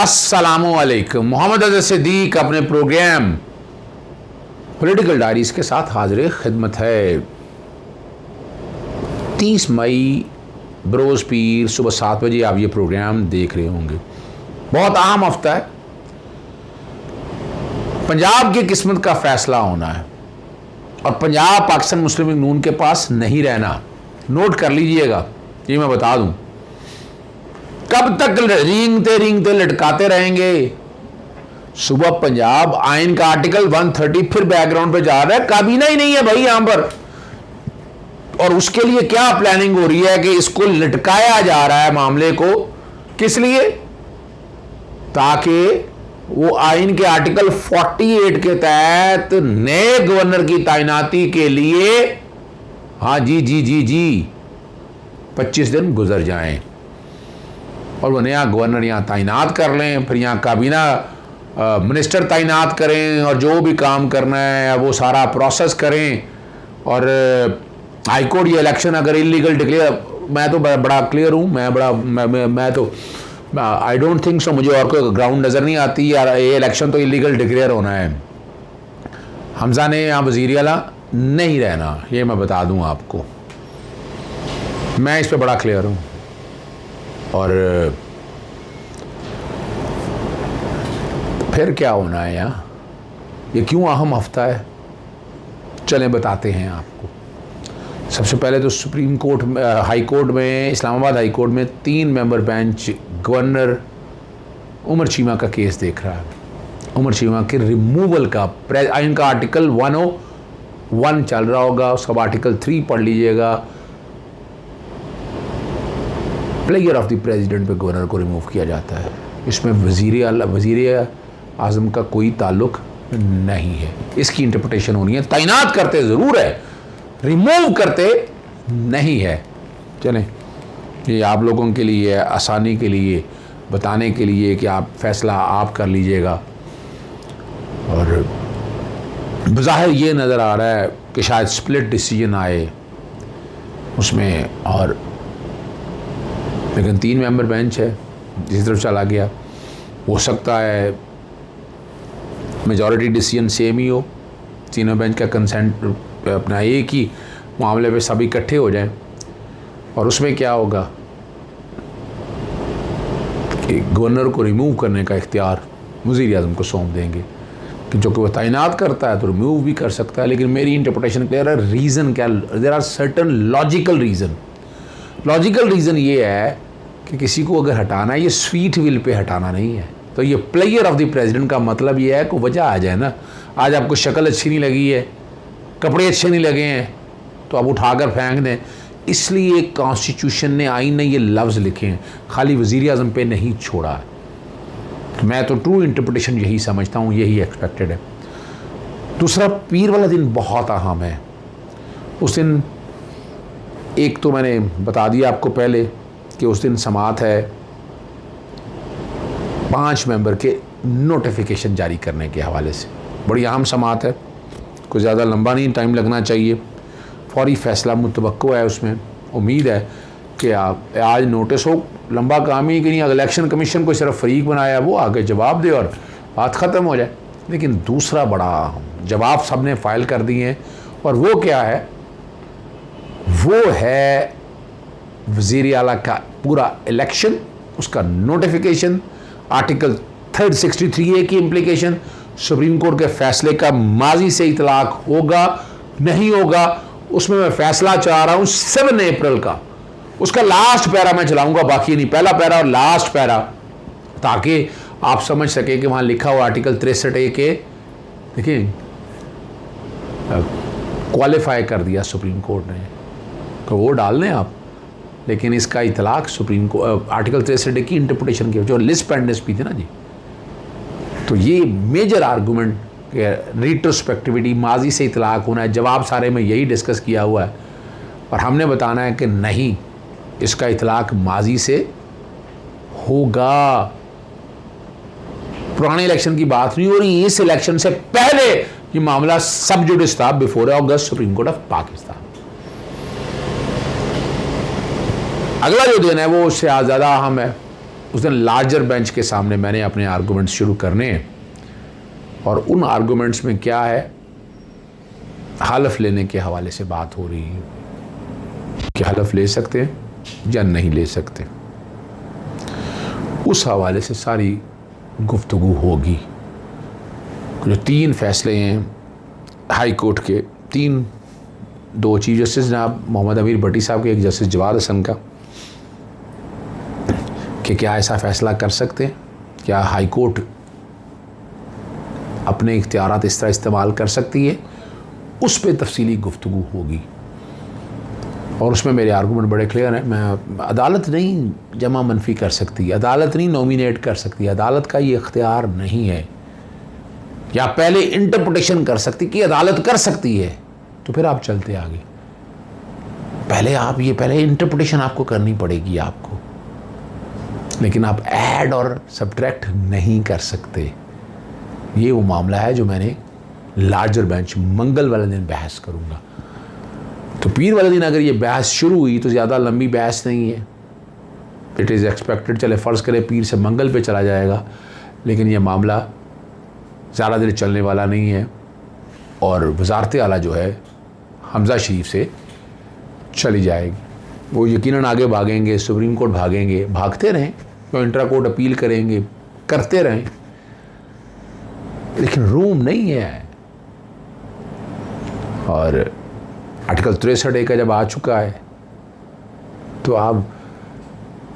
अस्सलामुअलैकुम। मोहम्मद अज़हर सिद्दीक अपने programme political diaries के साथ हाजिर खिदमत है। 30 मई बरोज़ पीर सुबह 7 बजे आप ये प्रोग्राम देख रहे होंगे। बहुत अहम हफ्ता है। पंजाब की किस्मत का फैसला होना है और पंजाब पाकिस्तान मुस्लिम लीग नून के पास नहीं रहना। नोट कर लीजिएगा, ये मैं बता दूं। कब तक रेंगते लटकाते रहेंगे। सुबह पंजाब आइन का आर्टिकल 130 फिर बैकग्राउंड पे जा रहा है। काबीना ही नहीं है भाई यहां पर, और उसके लिए क्या प्लानिंग हो रही है कि इसको लटकाया जा रहा है मामले को। किस लिए? ताकि वो आइन के आर्टिकल 48 के तहत नए गवर्नर की तैनाती के लिए, हाँ जी 25 दिन गुजर जाएं और वो नया गवर्नर यहाँ तैनात कर लें, फिर यहाँ काबीना मिनिस्टर तैनात करें और जो भी काम करना है वो सारा प्रोसेस करें। और हाई कोर्ट ये इलेक्शन अगर इलीगल डिक्लेयर, मैं तो बड़ा क्लियर हूँ, मैं तो आई डोंट थिंक सो, मुझे और कोई ग्राउंड नज़र नहीं आती यार। ये इलेक्शन तो इलीगल डिक्लेयर होना है। हमजा ने यहाँ वज़ीर आला नहीं रहना, ये मैं बता दूँ आपको। मैं इस पर बड़ा क्लियर हूँ। और फिर क्या होना है यहाँ, ये क्यों अहम हफ्ता है, चलें बताते हैं आपको। सबसे पहले तो सुप्रीम कोर्ट में, हाई कोर्ट में, इस्लामाबाद हाई कोर्ट में 3 member bench governor Umar Cheema का केस देख रहा है। उमर चीमा के रिमूवल का आइन का आर्टिकल 101 चल रहा होगा, उसका आर्टिकल 3 पढ़ लीजिएगा। प्लेयर ऑफ द प्रेसिडेंट पे गवर्नर को रिमूव किया जाता है। इसमें वज़ीर आज़म का कोई ताल्लुक नहीं है। इसकी इंटरप्रिटेशन होनी है। तैनात करते ज़रूर है, रिमूव करते नहीं है। चलें, ये आप लोगों के लिए, आसानी के लिए, बताने के लिए कि आप फैसला आप कर लीजिएगा। और बज़ाहिर ये नज़र आ रहा है कि शायद स्प्लिट डिसीजन आए उसमें, और लेकिन 3 मेंबर बेंच है, जिस तरफ चला गया। हो सकता है मेजॉरिटी डिसीजन सेम ही हो, तीनों बेंच का कंसेंट अपना एक ही मामले पे सब इकट्ठे हो जाएं, और उसमें क्या होगा कि गवर्नर को रिमूव करने का इख्तियार वज़ीर आज़म को सौंप देंगे, कि जो कि वह तैनात करता है तो रिमूव भी कर सकता है। लेकिन मेरी इंटरप्रिटेशन क्लियर है। रीज़न क्या? There are certain logical reason. Logical reason ये है कि किसी को अगर हटाना है, ये स्वीट विल पे हटाना नहीं है। तो ये प्लेयर ऑफ द प्रेसिडेंट का मतलब ये है कि वजह आ जाए ना। आज आपको शक्ल अच्छी नहीं लगी है, कपड़े अच्छे नहीं लगे हैं, तो आप उठाकर फेंक दें। इसलिए कॉन्स्टिट्यूशन ने, आइन ने ये लफ्ज़ लिखे हैं, खाली वज़ीर आज़म पे नहीं छोड़ा है। मैं तो ट्रू इंटरप्रिटेशन यही समझता हूँ, यही एक्सपेक्टेड है। दूसरा, पीर वाला दिन बहुत अहम है। उस दिन एक तो मैंने बता दिया आपको पहले कि उस दिन समात है 5 मेंबर के नोटिफिकेशन जारी करने के हवाले से। बड़ी अहम समात है, कुछ ज़्यादा लंबा नहीं टाइम लगना चाहिए। फौरी फैसला मुतवक्को है उसमें। उम्मीद है कि आप आज नोटिस हो, लंबा काम ही कि नहीं, इलेक्शन कमीशन को सिर्फ फरीक बनाया, वो आगे जवाब दे और बात ख़त्म हो जाए। लेकिन दूसरा बड़ा जवाब सब ने फाइल कर दिए हैं, और वो क्या है? वो है वज़ीर आला का पूरा इलेक्शन, उसका नोटिफिकेशन, आर्टिकल 363A की इम्प्लीकेशन, सुप्रीम कोर्ट के फैसले का माजी से इतलाक होगा नहीं होगा, उसमें मैं फैसला चाह रहा हूँ 7 अप्रैल का। उसका लास्ट पैरा मैं चलाऊंगा, बाकी नहीं, पहला पैरा और लास्ट पैरा, ताकि आप समझ सके कि वहाँ लिखा हुआ आर्टिकल 63A के, देखिए, क्वालिफाई कर दिया सुप्रीम कोर्ट ने, तो वो डाल दें आप। लेकिन इसका इतलाक सुप्रीम को आर्टिकल 63A की इंटरप्रिटेशन की जो लिस्ट एंड भी थी ना जी, तो ये मेजर आर्गूमेंट रिट्रोस्पेक्टिविटी, माजी से इतलाक होना है। जवाब सारे में यही डिस्कस किया हुआ है, और हमने बताना है कि नहीं, इसका इतलाक माजी से होगा। पुराने इलेक्शन की बात नहीं हो रही, इस इलेक्शन से पहले ये मामला सब जुडिस था, before August supreme court of Pakistan. अगला जो दिन है वो उससे ज़्यादा अहम है। उस दिन लार्जर बेंच के सामने मैंने अपने आर्गूमेंट्स शुरू करने हैं, और उन आर्गूमेंट्स में क्या है, हलफ लेने के हवाले से बात हो रही है कि हलफ ले सकते हैं या नहीं ले सकते, उस हवाले से सारी गुफ्तगू होगी। जो 3 फैसले हैं हाई कोर्ट के, 2 चीफ जस्टिस जनाब मोहम्मद अमीर भट्टी साहब के, एक जस्टिस जवाद हसन का, कि क्या ऐसा फ़ैसला कर सकते हैं, क्या हाई कोर्ट अपने इख्तियारात इस तरह इस्तेमाल कर सकती है, उस पर तफसीली गुफ्तगू होगी। और उसमें मेरे आर्गूमेंट बड़े क्लियर हैं। मैं अदालत नहीं जमा मनफी कर सकती, अदालत नहीं नॉमिनेट कर सकती, अदालत का ये इख्तियार नहीं है, या पहले इंटरप्रिटेशन कर सकती कि अदालत कर सकती है, तो फिर आप चलते आगे। पहले इंटरप्रिटेशन आपको करनी पड़ेगी आपको, लेकिन आप ऐड और सब्ट्रैक्ट नहीं कर सकते। ये वो मामला है जो मैंने लार्जर बेंच मंगल वाले दिन बहस करूँगा। तो पीर वाले दिन अगर ये बहस शुरू हुई तो ज़्यादा लंबी बहस नहीं है, इट इज़ एक्सपेक्टेड, चले फ़र्ज़ करें पीर से मंगल पे चला जाएगा, लेकिन ये मामला ज़्यादा देर चलने वाला नहीं है। और वज़ारत आला जो है हमज़ा शरीफ से चली जाएगी, वो यकीनन आगे भागेंगे, सुप्रीम कोर्ट भागेंगे, भागते रहें, तो इंट्रा कोर्ट अपील करेंगे, करते रहें, लेकिन रूम नहीं है। और आर्टिकल 63A का जब आ चुका है तो आप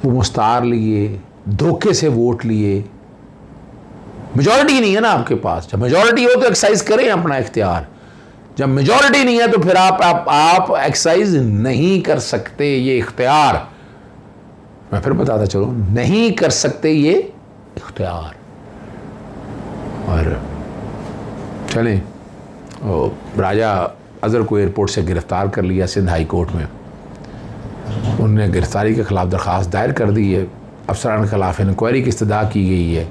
वो मुस्तार लिए, धोखे से वोट लिए, मेजॉरिटी नहीं है ना आपके पास। जब मेजॉरिटी हो तो एक्सरसाइज करें अपना इख्तियार, जब मेजॉरिटी नहीं है तो फिर आप एक्सरसाइज नहीं कर सकते ये इख्तियार। मैं फिर बताता चलूं, नहीं कर सकते ये इख्तियार। और चलें, राजा अजहर को एयरपोर्ट से गिरफ़्तार कर लिया सिंध हाई कोर्ट में, उन्होंने गिरफ़्तारी के ख़िलाफ़ दरख्वास्त दायर कर दी है। अफसरान के ख़िलाफ़ इंक्वायरी की इस्तदा की गई है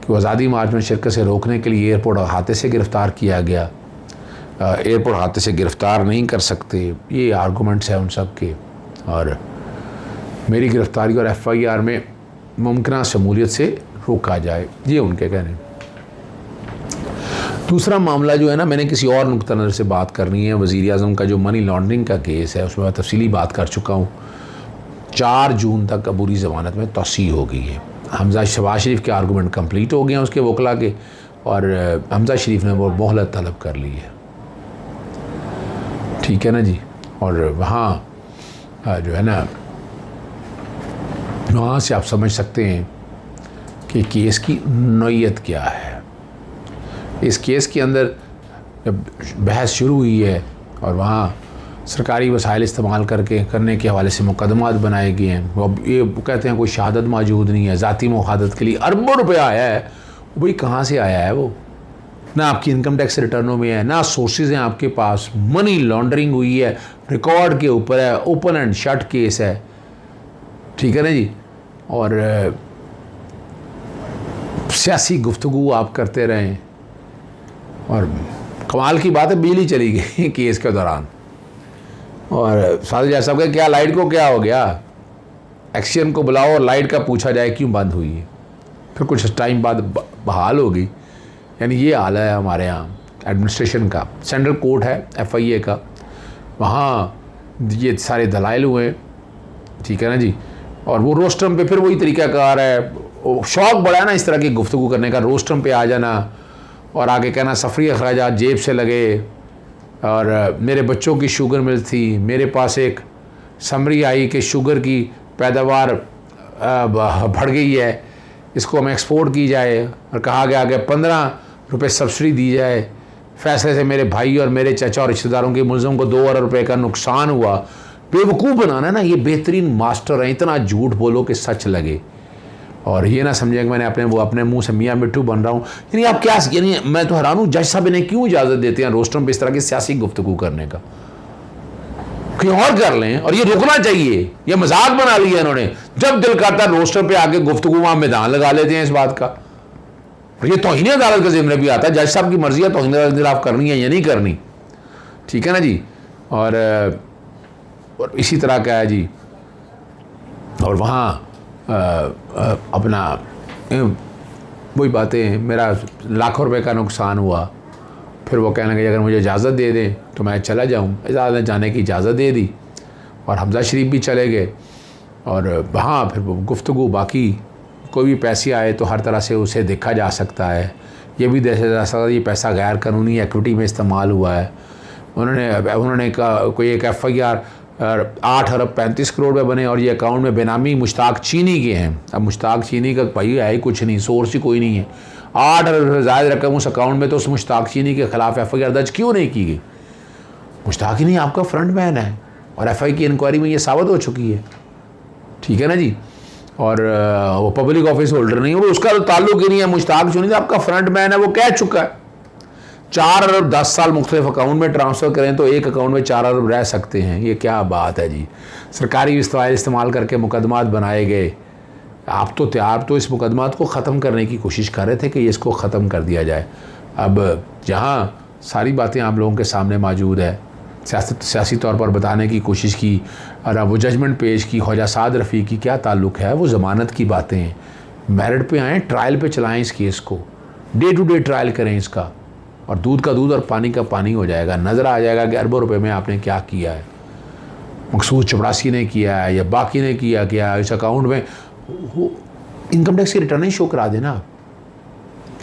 कि आज़ादी मार्च में शिरकत से रोकने के लिए एयरपोर्ट अहाते से गिरफ़्तार किया गया, एयरपोर्ट अहाते से गिरफ़्तार नहीं कर सकते। ये आर्गूमेंट्स हैं उन सब के। और मेरी गिरफ़्तारी और FIR में मुमकिन शमूलियत से रोका जाए, ये उनके कहने। दूसरा मामला जो है ना, मैंने किसी और नुक्ता नज़र से बात करनी है। वज़ीर-ए-आज़म का जो मनी लॉन्ड्रिंग का केस है उसमें मैं तफसीली बात कर चुका हूँ। 4 जून तक अबूरी ज़मानत में तौसी हो गई है। हमज़ा शहबाज शरीफ के आर्गूमेंट कंप्लीट हो गए हैं उसके वकला के, और हमज़ा शरीफ ने वो मोहलत तलब कर ली है, ठीक है ना जी। और वहाँ जो है ना, वहाँ से आप समझ सकते हैं कि केस की नौइयत क्या है। इस केस के अंदर जब बहस शुरू हुई है और वहाँ सरकारी वसाइल इस्तेमाल करने के हवाले से मुकदमात बनाए गए हैं, वो ये कहते हैं कोई शहादत मौजूद नहीं है, ज़ाती मुखादत के लिए अरबों रुपया आया है, वो भाई कहाँ से आया है? वो ना आपकी इनकम टैक्स रिटर्नों में है, ना सोर्सेज हैं आपके पास, मनी लॉन्ड्रिंग हुई है, रिकॉर्ड के ऊपर है, ओपन एंड शट केस है, ठीक है ना जी। और सियासी गुफ्तगू आप करते रहें, और कमाल की बात है बिजली चली गई केस के दौरान। और साथ ही साहब का क्या लाइट को क्या हो गया, एक्शन को बुलाओ और लाइट का पूछा जाए क्यों बंद हुई है, फिर कुछ टाइम बाद बहाल हो गई। यानी ये हाल है हमारे यहाँ एडमिनिस्ट्रेशन का। सेंट्रल कोर्ट है FIA का, वहाँ ये सारे दलाइल हुए, ठीक है ना जी। और वो रोस्टरम पे फिर वही तरीक़ाकार है। शौक़ बड़ा है ना इस तरह की गुफ्तगू करने का, रोस्टरम पे आ जाना और आगे कहना सफरी अखराजात जेब से लगे, और मेरे बच्चों की शुगर मिल थी, मेरे पास एक समरी आई कि शुगर की पैदावार बढ़ गई है, इसको हमें एक्सपोर्ट की जाए, और कहा गया कि 15 रुपये सब्सिडी दी जाए। फैसले से मेरे भाई और मेरे चाचा और रिश्तेदारों के मुल्ज़िम को 2 अरब रुपये का नुकसान हुआ। बेवकूफ़ बनाना ना, ये बेहतरीन मास्टर हैं, इतना झूठ बोलो कि सच लगे, और ये ना समझें कि मैंने अपने मुंह से मियाँ मिट्टू बन रहा हूँ। यानी आप क्या, यानी मैं तो हैरान हूँ जज साहब इन्हें क्यों इजाज़त देते हैं रोस्टरम पे इस तरह की सियासी गुफ्तगू करने का। कहीं और कर लें, और ये रुकना चाहिए। ये मजाक बना लिया इन्होंने, जब दिल करता रोस्टर पे आके गुफ्तगू वहाँ मैदान लगा लेते हैं इस बात का। और ये तौहीन अदालत का ज़िम्मे भी आता है, जज साहब की मर्जी है तौहीन अदालत के खिलाफ करनी है या नहीं करनी, ठीक है ना जी। और इसी तरह का है जी। और वहाँ अपना वही बातें, मेरा लाखों रुपए का नुकसान हुआ, फिर वो कहने लगे अगर मुझे इजाज़त दे दें तो मैं चला जाऊँ। इजाज़त जाने की इजाज़त दे दी और हमज़ा शरीफ भी चले गए। और हाँ, फिर वो गुफ्तगू बाकी, कोई भी पैसे आए तो हर तरह से उसे देखा जा सकता है, ये भी देखा जा सकता है ये पैसा गैर कानूनी एक्विटी में इस्तेमाल हुआ है। उन्होंने कहा कोई एक FIR 8 अरब 35 करोड़ में बने और ये अकाउंट में बेनामी मुश्ताक चीनी के हैं। अब मुश्ताक चीनी का भाई है ही कुछ नहीं, सोर्स ही कोई नहीं है। 8 अरब से ज़्यादा रकम उस अकाउंट में, तो उस मुश्ताक चीनी के ख़िलाफ़ FIR दर्ज क्यों नहीं की गई? मुश्ताक ही नहीं आपका फ्रंट मैन है और FI की इंक्वायरी में ये साबित हो चुकी है, ठीक है ना जी। और वो पब्लिक ऑफिस होल्डर नहीं है, वो उसका तो ताल्लुक ही नहीं है। मुश्ताक चीनी तो आपका फ्रंट मैन है, वो कह चुका है 4 अरब 10 साल मुख्तलिफ अकाउंट में ट्रांसफ़र करें तो एक अकाउंट में 4 अरब रह सकते हैं। ये क्या बात है जी। सरकारी वसाइल इस्तेमाल करके मुकदमात बनाए गए। आप तो तैयार तो इस मुकदमात को ख़त्म करने की कोशिश कर रहे थे कि इसको ख़त्म कर दिया जाए। अब जहाँ सारी बातें आप लोगों के सामने मौजूद है, सियासी तौर पर बताने की कोशिश की और अब वो जजमेंट पेश की, ख्वाजा साद रफ़ी की क्या ताल्लुक़ है, वो ज़मानत की बातें हैं। मेरिट पे आएँ, ट्रायल पे चलाएँ इस केस को, डे टू डे ट्रायल करें इसका, और दूध का दूध और पानी का पानी हो जाएगा। नज़र आ जाएगा कि अरबों रुपए में आपने क्या किया है। मकसूद चपड़ासी ने किया है या बाकी ने किया क्या इस अकाउंट में। वो इनकम टैक्स की रिटर्न ही शो करा देना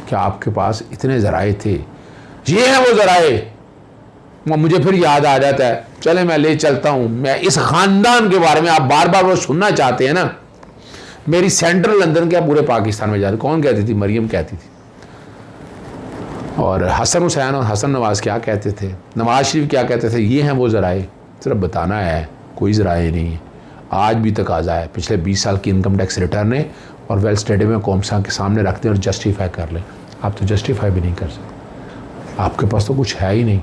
क्या आपके पास इतने ज़राए थे। ये हैं वो ज़राए। मुझे फिर याद आ जाता है, चले मैं ले चलता हूँ, मैं इस ख़ानदान के बारे में आप बार बार वो सुनना चाहते हैं ना। मेरी सेंट्रल लंदन क्या पूरे पाकिस्तान में जा रही, कौन कहती थी? मरियम कहती थी। और हसन हुसैन और हसन नवाज़ क्या कहते थे, नवाज़ शरीफ क्या कहते थे। ये हैं वो ज़राए। सिर्फ बताना है, कोई ज़राए नहीं है। आज भी तकाज़ा है पिछले 20 साल की इनकम टैक्स रिटर्न है और वेल स्टेडियम में कौमसा के सामने रख दें और जस्टिफाई कर लें। आप तो जस्टिफाई भी नहीं कर सकते, आपके पास तो कुछ है ही नहीं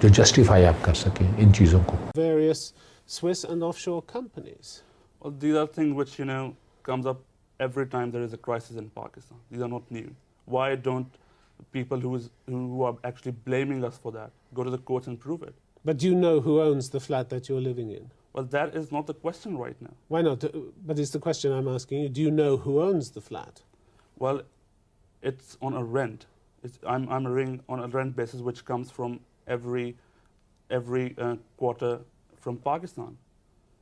जो जस्टिफाई आप कर सकें इन चीज़ों को। Various Swiss and offshore companies. Well, these are things which, comes up every time there is a crisis in Pakistan. These are not new. Why don't people who are actually blaming us for that go to the courts and prove it? But do you know who owns the flat that you're living in? Well, that is not the question right now. Why not? But it's the question I'm asking you. Do you know who owns the flat? Well, it's on a rent. I'm living on a rent basis which comes from every quarter from Pakistan.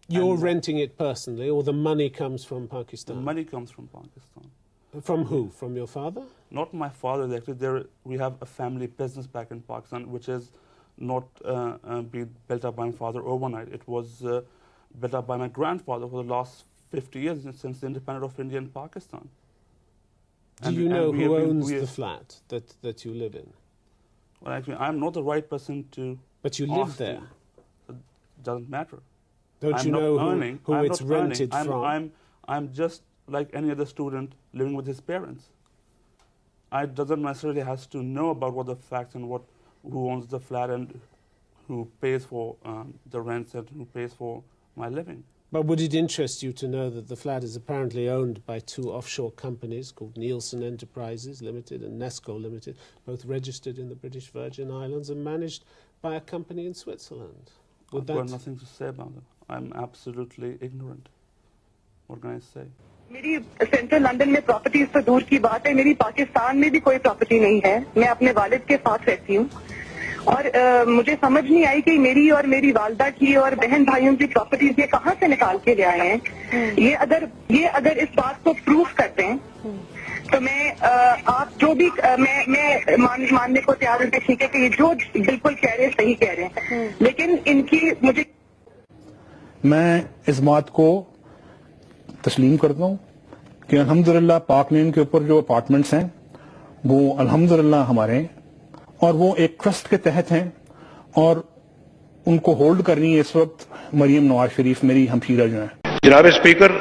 You're And, renting it personally, or the money comes from The Pakistan? money comes from Pakistan. From who? From your father? Not my father. Actually, we have a family business back in Pakistan, which is not been built up by my father overnight. It was built up by my grandfather for the last 50 years since the independence of India and Pakistan. Do you know who owns the flat that you live in? Well, actually, I'm not the right person to. But you live ask there. It doesn't matter. Don't I'm you not know earning. who I'm it's not earning. rented from? I'm just like any other student living with his parents. I doesn't necessarily has to know about what the facts and who owns the flat and who pays for the rents and who pays for my living. But would it interest you to know that the flat is apparently owned by 2 offshore companies called Nielsen Enterprises Limited and Nesco Limited, both registered in the British Virgin Islands and managed by a company in Switzerland? I've got nothing to say about it. I'm absolutely ignorant. What can I say? मेरी central London में properties तो दूर की बात है, मेरी पाकिस्तान में भी कोई प्रॉपर्टी नहीं है। मैं अपने वालिद के साथ रहती हूँ और मुझे समझ नहीं आई कि मेरी और मेरी वालदा की और बहन भाइयों की प्रॉपर्टीज ये कहाँ से निकाल के ले आए हैं। ये अगर इस बात को प्रूफ करते हैं तो मैं आप जो भी मैं मानने को तैयार हूँ कि ठीक है कि ये जो बिल्कुल कह रहे हैं सही कह रहे हैं, लेकिन इनकी मुझे मैं इस बात को तस्लीम करता हूँ कि अल्हम्दुलिल्लाह पाक लेन के ऊपर जो अपार्टमेंट्स हैं वो अल्हम्दुलिल्लाह हमारे हैं और वो एक ट्रस्ट के तहत हैं और उनको होल्ड करनी है इस वक्त मरियम नवाज शरीफ मेरी हमशीरा जो है। जनाब स्पीकर,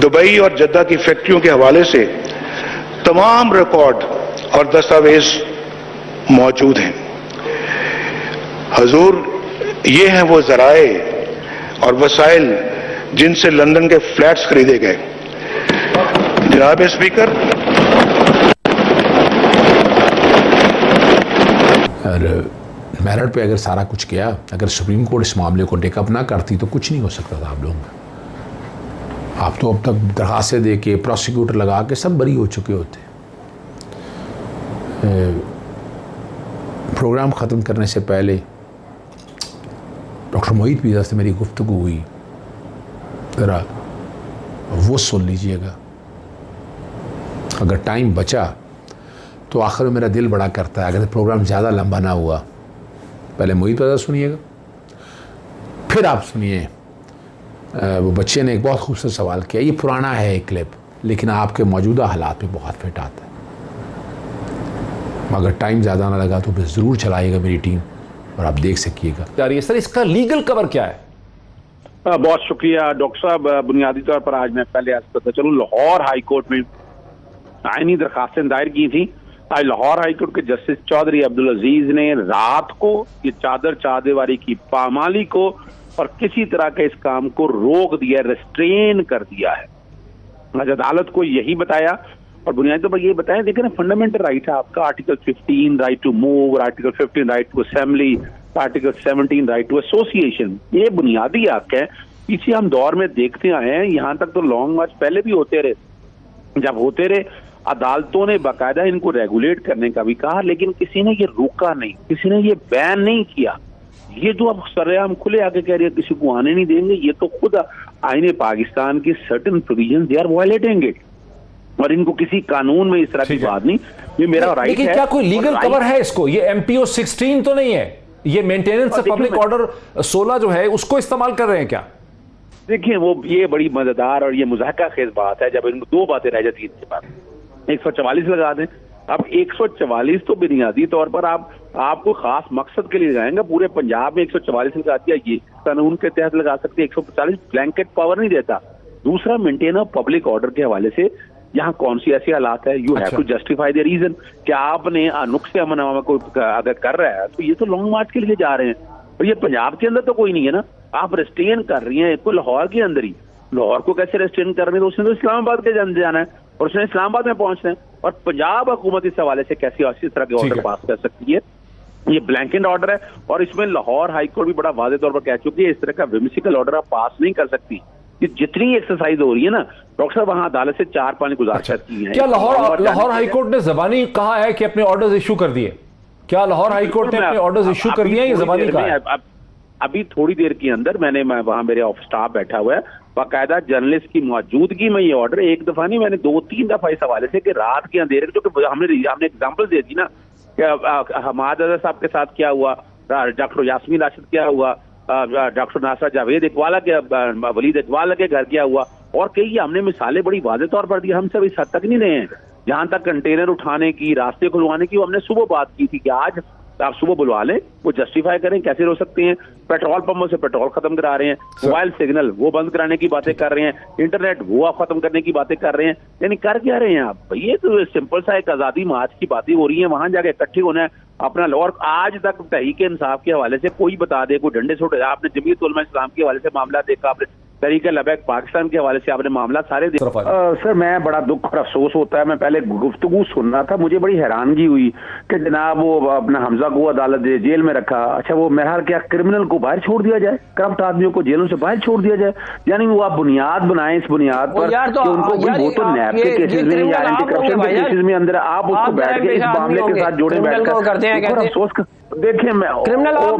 दुबई और जद्दा की फैक्ट्रियों के हवाले से तमाम रिकॉर्ड और दस्तावेज मौजूद हैं। हजूर, ये हैं वो जराए और वसाइल जिनसे लंदन के फ्लैट्स खरीदे गए। जनाब स्पीकर, मेरिट पे अगर सारा कुछ गया, अगर सुप्रीम कोर्ट इस मामले को टेकअप ना करती तो कुछ नहीं हो सकता था आप लोगों का। आप तो अब तक दरखास्तें दे के प्रोसिक्यूटर लगा के सब बरी हो चुके होते। प्रोग्राम ख़त्म करने से पहले डॉक्टर मोहित मीरा से मेरी गुफ्तगू हुई, ज़रा वो सुन लीजिएगा। अगर टाइम बचा तो आखिर में मेरा दिल बड़ा करता है, अगर प्रोग्राम ज़्यादा लंबा ना हुआ, पहले मोहित मीरा सुनिएगा, फिर आप सुनिए। वो बच्चे ने एक बहुत खूबसूरत सवाल किया, ये पुराना है एक क्लिप, लेकिन आपके मौजूदा हालात में बहुत फिट आता है। अगर टाइम ज़्यादा ना लगा तो फिर ज़रूर चलाइएगा मेरी टीम और आप देख सकिएगा। सर इसका लीगल कवर क्या है? बहुत शुक्रिया डॉक्टर साहब। बुनियादी तौर पर आज मैं पहले आज पता चलूं, लाहौर हाई कोर्ट में आईनी दरखास्तें दायर की थी। आज लाहौर हाई कोर्ट के जस्टिस चौधरी अब्दुल अजीज ने रात को ये चादर चाहदेवारी की पामाली को और किसी तरह के इस काम को रोक दिया, रेस्ट्रेन कर दिया है। आज अदालत को यही बताया और बुनियादी तौर पर ये बताया, देखिए ना, फंडामेंटल राइट है आपका, article 15 right to move, article 15 right to assembly, article 17 right to association, ये बुनियादी हक है। पीछे हम दौर में देखते आए हैं, यहाँ तक तो लॉन्ग मार्च पहले भी होते रहे। जब होते रहे अदालतों ने बाकायदा इनको रेगुलेट करने का भी कहा, लेकिन किसी ने ये रोका नहीं, किसी ने ये बैन नहीं किया। ये जो अब सरेआम खुले आके कह रहे हैं किसी को आने नहीं देंगे, ये तो खुद आईने पाकिस्तान की certain provision they are violating it, और इनको किसी कानून में इस तरह की बात नहीं। ये मेरा राइट है। क्या कोई लीगल कवर है इसको? ये MPO 16 तो नहीं है, ये मेंटेनेंस ऑफ पब्लिक ऑर्डर 16 जो है उसको इस्तेमाल कर रहे हैं क्या? देखिए वो ये बड़ी मजेदार और ये मुज़ाहका खेज बात है जब इनको दो बातें रह जाती हैं इनके पास। 144 लगा दें। अब 144 तो बुनियादी तौर पर आपको खास मकसद के लिए लगाएंगे। पूरे पंजाब में 144 लगा दिया, ये कानून के तहत लगा सकते हैं। 145 ब्लैंकेट पावर नहीं देता। दूसरा, मेंटेन ऑफ पब्लिक ऑर्डर के हवाले से यहाँ कौन सी ऐसी हालात है, you have to justify the reason. क्या आपने नुक्से अमन को अगर कर रहा है तो ये तो लॉन्ग मार्च के लिए जा रहे हैं, और ये पंजाब के अंदर तो कोई नहीं है ना। आप रेस्ट्रेन कर रही हैं कोई लाहौर के अंदर ही। लाहौर को कैसे रेस्ट्रेन कर रहे हैं? तो उसने तो इस्लामाबाद के जाना है और उसने इस्लामाबाद में पहुंचना है। और पंजाब हुकूमत इस हवाले से कैसी इस तरह के ऑर्डर पास कर सकती है? ये ब्लैंकेट ऑर्डर है और इसमें लाहौर हाईकोर्ट भी बड़ा वाज़ेह तौर पर कह चुकी है इस तरह का विमिसिकल ऑर्डर आप पास नहीं कर सकती। ये जितनी एक्सरसाइज हो रही है ना डॉक्टर साहब, वहां अदालत से 4-5 गुजारिश की है। क्या लाहौर हाईकोर्ट ने जबानी कहा है कि अपने ऑर्डर्स इशू कर दिए? क्या लाहौर हाईकोर्ट ने अपने ऑर्डर्स इशू कर दिए? ये जबानी कहा है? अभी थोड़ी देर के अंदर वहां मेरे ऑफिस स्टाफ बैठा हुआ है, बाकायदा जर्नलिस्ट की मौजूदगी में ये ऑर्डर एक दफा नहीं, मैंने 2-3 दफा इस हवाले से कि रात के अंधेरे, क्योंकि हमने एग्जाम्पल दे दी ना कि हमाद साहब के साथ क्या हुआ, डॉक्टर यास्मीन राशिद क्या हुआ, डॉक्टर नासरा जावेद इकबाल के वलीद इकबाल के घर क्या हुआ, और कई हमने मिसालें बड़ी वाज़ेह तौर पर दी। हम सब इस हद तक नहीं रहे हैं। जहां तक कंटेनर उठाने की, रास्ते खुलवाने की, वो हमने सुबह बात की थी कि आज आप सुबह बुलवा लें, वो जस्टिफाई करें कैसे हो सकते हैं। पेट्रोल पंपों से पेट्रोल खत्म करा रहे हैं, मोबाइल सिग्नल वो बंद कराने की बातें कर रहे हैं, इंटरनेट वो आप खत्म करने की बातें कर रहे हैं। यानी कर क्या रहे हैं आप? ये तो सिंपल सा एक आजादी मार्च की बातें हो रही है, वहां जाके इकट्ठे होना है अपना। और आज तक तहरीक इंसाफ के हवाले से कोई बता दे, कोई डंडे छोड़े, आपने जमीयत उलमा इस्लाम के हवाले से मामला देखा, आपने तहरीक लबैक पाकिस्तान के हवाले से आपने मामला सारे देखा। सर मैं बड़ा दुख और अफसोस होता है, मैं पहले गुफ्तगू सुन रहा था, मुझे बड़ी हैरानगी हुई कि जनाब वो अपना हमजा को अदालत जेल में रखा। अच्छा वो मेरा क्या क्रिमिनल को बाहर छोड़ दिया जाए, करप्ट आदमियों को जेलों से बाहर छोड़ दिया जाए? यानी वो आप बुनियाद बनाए इस बुनियाद पर कि उनको वो तो नैब के केसेस में या एंटी करप्शन के केसेस में अंदर आप उसको बैठ के इस मामले के साथ जोड़े बैठकर अफसोस कर। देखिए मैं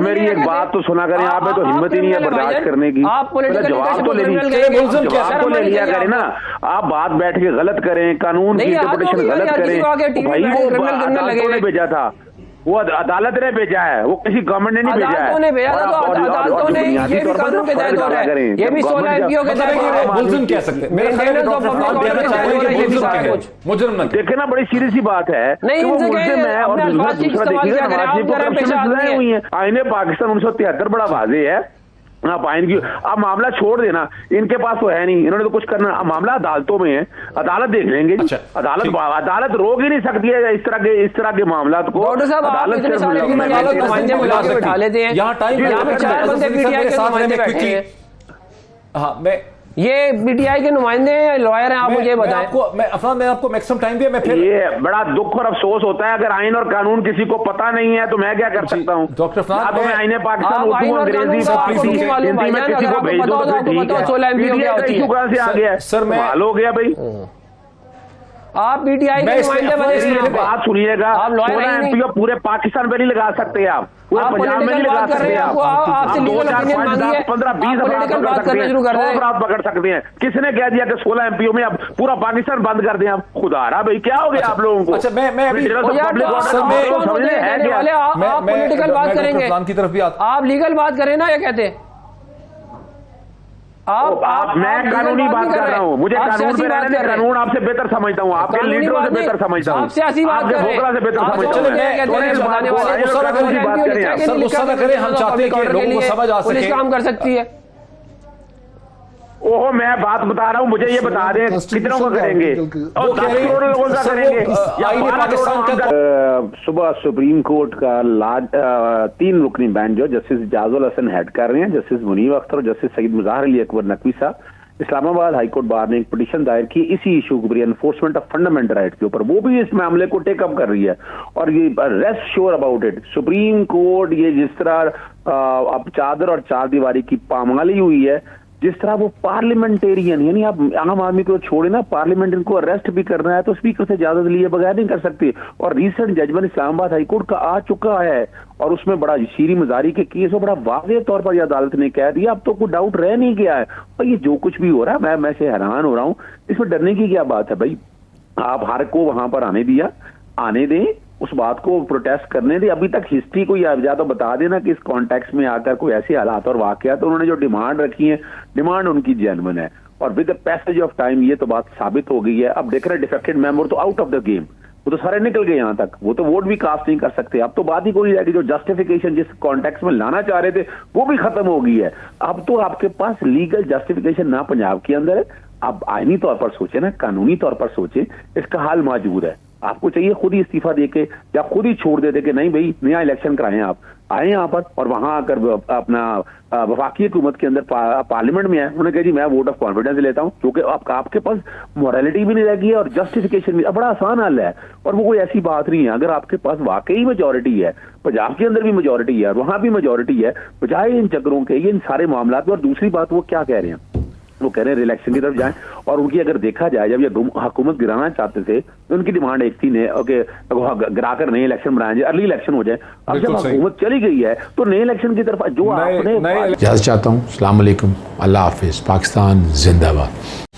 मेरी एक बात तो सुना करें, आप में तो हिम्मत ही नहीं है बर्दाश्त करने की। जवाब तो ले लिया करें ना, आप बात बैठ के गलत करें, कानून की इंटरप्रिटेशन गलत करें। भाई वो अदालतों ने भेजा था, वो अदालत ने भेजा है, वो किसी गवर्नमेंट ने नहीं भेजा है। अदालतों ने भेजा था, तो अदालतों ने ये भी कानून के तहत हो रहा है, ये भी 16 MPO के तहत हो रहा है। मुल्जिम कह सकते हैं, मेरे ख्याल में मुजरिम ना देखे ना, बड़ी सीरियस सी बात है। नहीं इनसे कहें अपने अल्फाज की इस्तेमाल किया करें, आप जरा पेशा हुई है। आईने पाकिस्तान 1973 बड़ा वाज़ेह है, आप आइन की अब मामला छोड़ देना, इनके पास तो है नहीं, इन्होंने तो कुछ करना। अब मामला अदालतों में है, अदालत देख लेंगे। अच्छा, अदालत रोक ही नहीं सकती है इस तरह के मामला को। अदालत यहाँ टाइम, हाँ मैं ये पीटीआई के नुमाइंदे हैं, लॉयर हैं, आप मुझे बताएं। मैं आपको मैक्सिमम टाइम दिया, मैं फिर ये बड़ा दुख और अफसोस होता है अगर आइन और कानून किसी को पता नहीं है तो मैं क्या कर सकता हूँ। डॉक्टर अफनान, तो मैं आईने पाकिस्तान उर्दू अंग्रेजी किसी को भेज दो तो ठीक है। आ गया सर, मैं हो गया भाई। आप पीटीआई के नुमाइंदे बने, बात सुनिएगा, आप लॉयर हैं नहीं। पूरे पाकिस्तान पे नहीं लगा सकते आप, पूरे आप पंजाब में नहीं लगा सकते आप। आपसे लीगल ओपिनियन मांगी है, 15, 20 पॉलिटिकल बात करना शुरू कर रहे हैं। अपराध पकड़ सकते हैं। किसने कह दिया कि 16 एमपीओ में अब पूरा पाकिस्तान बंद कर दें? आप खुदा रहा भाई, क्या हो गया आप लोगों को? अच्छा, मैं पॉलिटिकल बात करेंगे की तरफ भी आप लीगल बात करें ना, ये कहते हैं मैं कानूनी बात कर रहा हूँ। मुझे कानून पे रहने दें, कानून आपसे बेहतर समझता हूँ, आपके लीडरों से बेहतर समझता हूँ, आप सियासी बात आपके बोकरा से बेहतर समझता हूँ। हम चाहते हैं कि लोगों को समझ आ सके, काम कर सकती है। ओहो, मैं बात बता रहा हूँ, मुझे ये बता दें कितनों का करेंगे और 10 करोड़ लोगों का करेंगे या 12 करोड़? सुबह सुप्रीम कोर्ट का 3 रुकनी बेंच जो जस्टिस इजाजुल हसन हेड कर रहे हैं, जस्टिस मुनीब अख्तर और जस्टिस सईद मुज़ाहिर अली अकबर नकवी साहब, इस्लामाबाद हाईकोर्ट बार ने एक पिटीशन दायर की इसी इशू के ऊपर, एनफोर्समेंट ऑफ फंडामेंटल राइट के ऊपर। वो भी इस मामले को टेकअप कर रही है और ये rest sure about it, supreme court ये जिस तरह अब चादर और चार दीवारी की पामाली हुई है, जिस तरह वो पार्लियामेंटेरियन, यानी आप आम आदमी को छोड़े ना, पार्लियामेंटेरियन को अरेस्ट भी करना है तो स्पीकर से इजाजत लिए बगैर नहीं कर सकते। और रिसेंट जजमेंट इस्लामाबाद हाईकोर्ट का आ चुका है और उसमें बड़ा शीरी मजारी के केस और बड़ा वाज़ेह तौर पर अदालत ने कह दिया, अब तो कोई डाउट रह नहीं गया है। और ये जो कुछ भी हो रहा है, मैं से हैरान हो रहा हूँ, इसमें डरने की क्या बात है भाई? आप हर को वहां पर आने दें, उस बात को प्रोटेस्ट करने दे। अभी तक हिस्ट्री को या तो बता देना कि इस कॉन्टेक्स्ट में आकर कोई ऐसे हालात और वाकयात, तो उन्होंने जो डिमांड रखी है, डिमांड उनकी जेन्युइन है और with the passage of time ये तो बात साबित हो गई है। अब देख रहे हैं डिफेक्टेड मेंबर तो आउट ऑफ द गेम, वो तो सारे निकल गए यहाँ तक, वो तो वोट भी कास्ट नहीं कर सकते। अब तो बात ही कोई रहेगी, जो जस्टिफिकेशन जिस कॉन्टेक्स्ट में लाना चाह रहे थे वो भी खत्म हो गई है। अब तो आपके पास लीगल जस्टिफिकेशन ना पंजाब के अंदर है, आप आईनी तौर पर सोचे ना, कानूनी तौर पर सोचे, इसका हाल मौजूद है। आपको चाहिए खुद ही इस्तीफा देके या खुद ही छोड़ दे कि नहीं भाई नया इलेक्शन कराएं, आप आए यहाँ पर और वहां आकर अपना वफाकी हुकूमत के अंदर पार्लियामेंट में आए, उन्होंने कहा जी मैं वोट ऑफ कॉन्फिडेंस लेता हूं, क्योंकि आपके पास मोरालिटी भी नहीं रह गई है और जस्टिफिकेशन भी। बड़ा आसान हल है और वो कोई ऐसी बात नहीं है। अगर आपके पास वाकई मेजोरिटी है, पंजाब के अंदर भी मेजोरिटी है, वहां भी मेजोरिटी है, बजाय इन चक्करों के, ये इन सारे मामला पे। और दूसरी बात वो क्या कह रहे हैं, वो कह रहे हैं रिलेक्शन की तरफ जाएं। और उनकी अगर देखा जाए, जब ये हुकूमत गिराना चाहते थे तो उनकी डिमांड एक थी गिराकर नए इलेक्शन बनाए जाए, अर्ली इलेक्शन हो जाए। अब जब हुकूमत चली गई है तो नए इलेक्शन की तरफ जो आपने इजाज़त चाहता हूँ। अस्सलाम वालेकुम, अल्लाह हाफिज़, पाकिस्तान जिंदाबाद।